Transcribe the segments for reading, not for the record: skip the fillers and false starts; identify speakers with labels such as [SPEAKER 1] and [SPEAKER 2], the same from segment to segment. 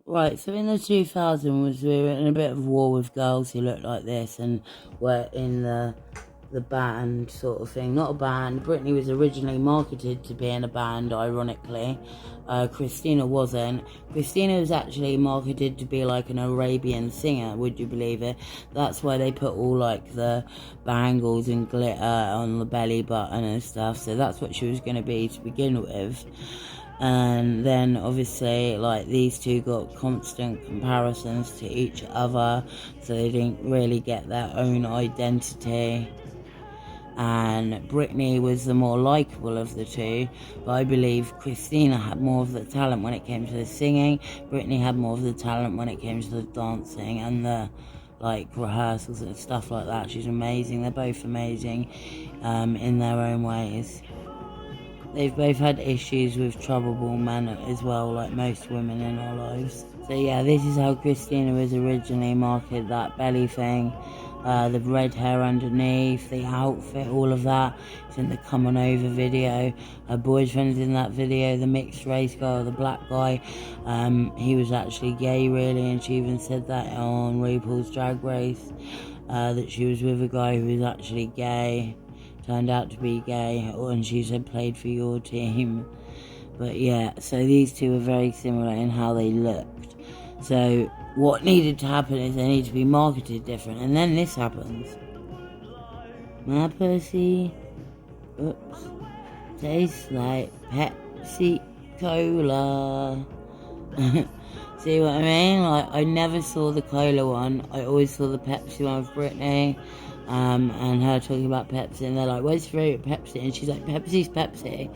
[SPEAKER 1] Right, so in the 2000s, we were in a bit of war with girls who looked like this and were in the band sort of thing. Not a band. Britney was originally marketed to be in a band, ironically. Cristina wasn't. Cristina was actually marketed to be like an Arabian singer, would you believe it? That's why they put all like the bangles and glitter on the belly button and stuff. So that's what she was going to be to begin with. And then obviously like these two got constant comparisons to each other, so they didn't really get their own identity. And Britney was the more likable of the two, but I believe Christina had more of the talent when it came to the singing. Britney had more of the talent when it came to the dancing and the like rehearsals and stuff like that. She's amazing. They're both amazing in their own ways. They've both had issues with troubled men as well, like most women in our lives. So yeah, this is how Christina was originally marketed, that belly thing, the red hair underneath, the outfit, all of that. It's in the Come On Over video. Her boyfriend's in that video, the mixed race guy, the black guy. He was actually gay really, and she even said that on RuPaul's Drag Race, that she was with a guy who was actually gay. Turned out to be gay, and she said played for your team. But yeah, so these two were very similar in how they looked. So what needed to happen is they need to be marketed different, and then this happens. My pussy, oops, tastes like Pepsi Cola. See what I mean? Like, I never saw the cola one. I always saw the Pepsi one with Britney. And her talking about Pepsi, and they're like, where's your favourite Pepsi? And she's like, Pepsi's Pepsi.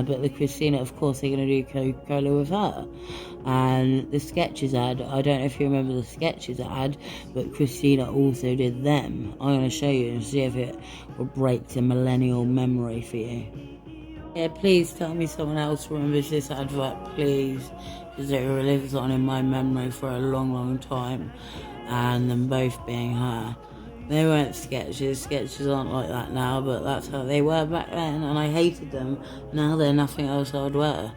[SPEAKER 1] But the Cristina, of course, they're going to do Coca-Cola with her. And the Skechers ad, I don't know if you remember the Skechers ad, but Cristina also did them. I'm going to show you and see if it will break the millennial memory for you. Yeah, please tell me someone else remembers this advert, please, because it lives on in my memory for a long, long time. And them both being her. They weren't Skechers. Skechers aren't like that now, but that's how they were back then, and I hated them. Now they're nothing else I would wear.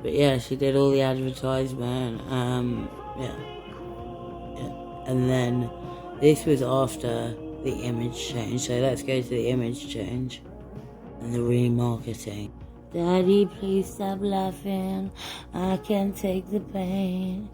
[SPEAKER 1] But yeah, she did all the advertisement. Yeah. And then this was after the image change. So let's go to the image change and the remarketing. Daddy, please stop laughing. I can't take the pain.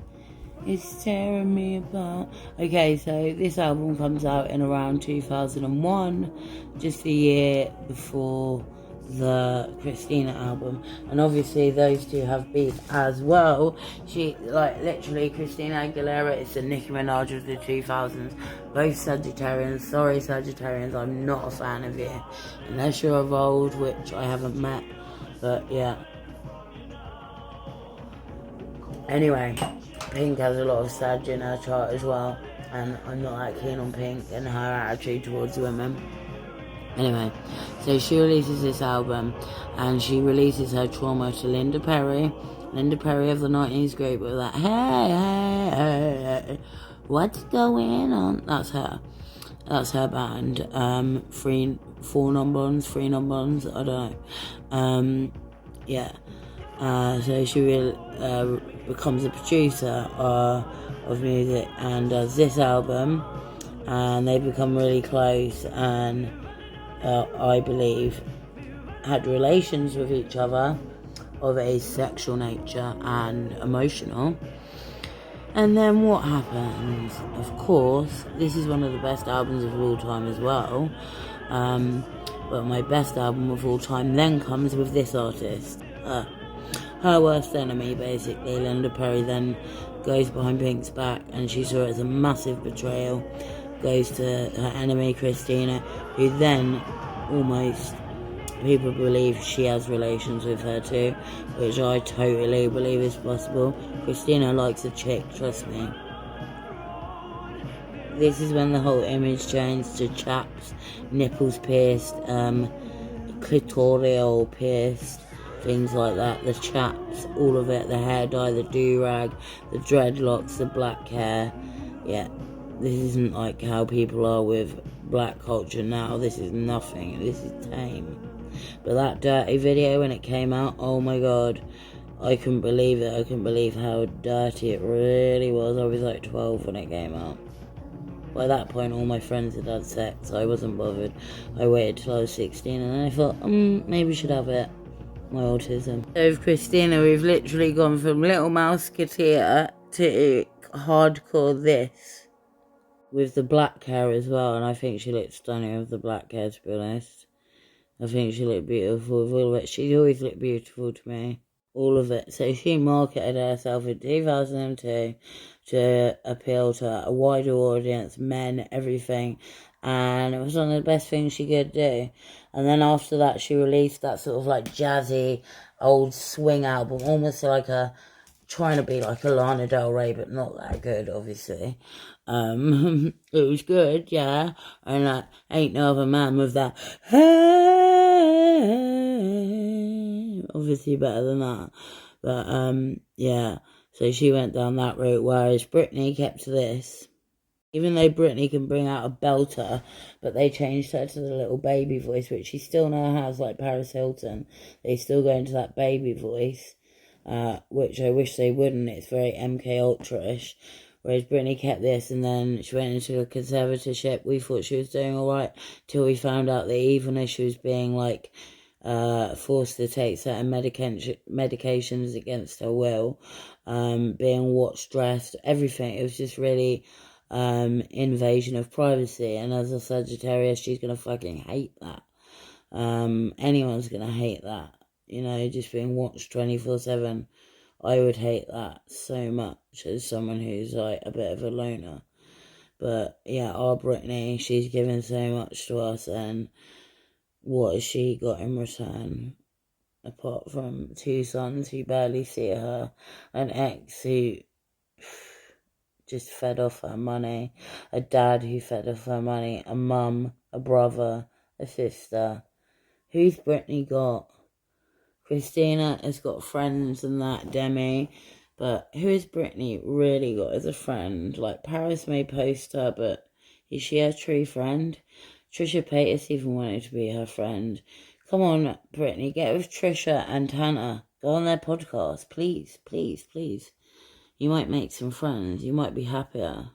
[SPEAKER 1] It's tearing me apart. Okay, so this album comes out in around 2001, just a year before the Cristina album. And obviously those two have beef as well. She, like, literally, Cristina Aguilera is the Nicki Minaj of the 2000s. Both Sagittarians. Sorry, Sagittarians, I'm not a fan of you. Unless you're of old, which I haven't met. But yeah. Anyway. Pink has a lot of Sag in her chart as well, and I'm not that keen on Pink and her attitude towards women. Anyway, so she releases this album, and she releases her Trauma to Linda Perry of the 90s group, with that, hey, what's going on? That's her band, three non-bonds, I don't know, yeah. So she becomes a producer of music and does this album, and they become really close, and I believe had relations with each other of a sexual nature and emotional. And then what happens? Of course, this is one of the best albums of all time as well. But my best album of all time then comes with this artist. Her worst enemy, basically. Linda Perry then goes behind Pink's back, and she saw it as a massive betrayal. Goes to her enemy, Cristina, who then almost, people believe she has relations with her too, which I totally believe is possible. Cristina likes a chick, trust me. This is when the whole image changed to chaps, nipples pierced, clitoral pierced, things like that, the chaps, all of it, the hair dye, the do-rag, the dreadlocks, the black hair. Yeah, this isn't like how people are with black culture now. This is nothing. This is tame. But that dirty video when it came out, oh my god, I couldn't believe it. I couldn't believe how dirty it really was. I was like 12 when it came out. By that point, all my friends had had sex, so I wasn't bothered. I waited till I was 16, and then I thought, maybe I should have it. My autism. So with Cristina, we've literally gone from Little Mouseketeer to hardcore this. With the black hair as well, and I think she looked stunning with the black hair, to be honest. I think she looked beautiful with all of it. She's always looked beautiful to me. All of it. So she marketed herself in 2002 to appeal to a wider audience, men, everything. And it was one of the best things she could do. And then after that, she released that sort of like jazzy old swing album, almost like trying to be like a Lana Del Rey, but not that good, obviously. It was good, yeah. And ain't no other man with that. Hey, obviously better than that. But yeah. So she went down that route, whereas Britney kept to this. Even though Britney can bring out a belter, but they changed her to the little baby voice, which she still now has, like Paris Hilton. They still go into that baby voice, which I wish they wouldn't. It's very MK Ultra-ish. Whereas Britney kept this, and then she went into a conservatorship. We thought she was doing all right, till we found out that even as she was being, like, forced to take certain medications against her will, being watched, dressed, everything. It was just really invasion of privacy, and as a Sagittarius, she's gonna fucking hate that. Anyone's gonna hate that, you know, just being watched 24/7. I would hate that so much as someone who's like a bit of a loner. But yeah, our Britney, she's given so much to us, and what has she got in return? Apart from 2 sons who barely see her, an ex who just fed off her money, a dad who fed off her money, a mum, a brother, a sister. Who's Britney got? Cristina has got friends and that, Demi, but who has Britney really got as a friend? Like, Paris may post her, but is she a true friend? Trisha Paytas even wanted to be her friend. Come on, Britney, get with Trisha and Tanner. Go on their podcast, please, please, please. You might make some friends. You might be happier.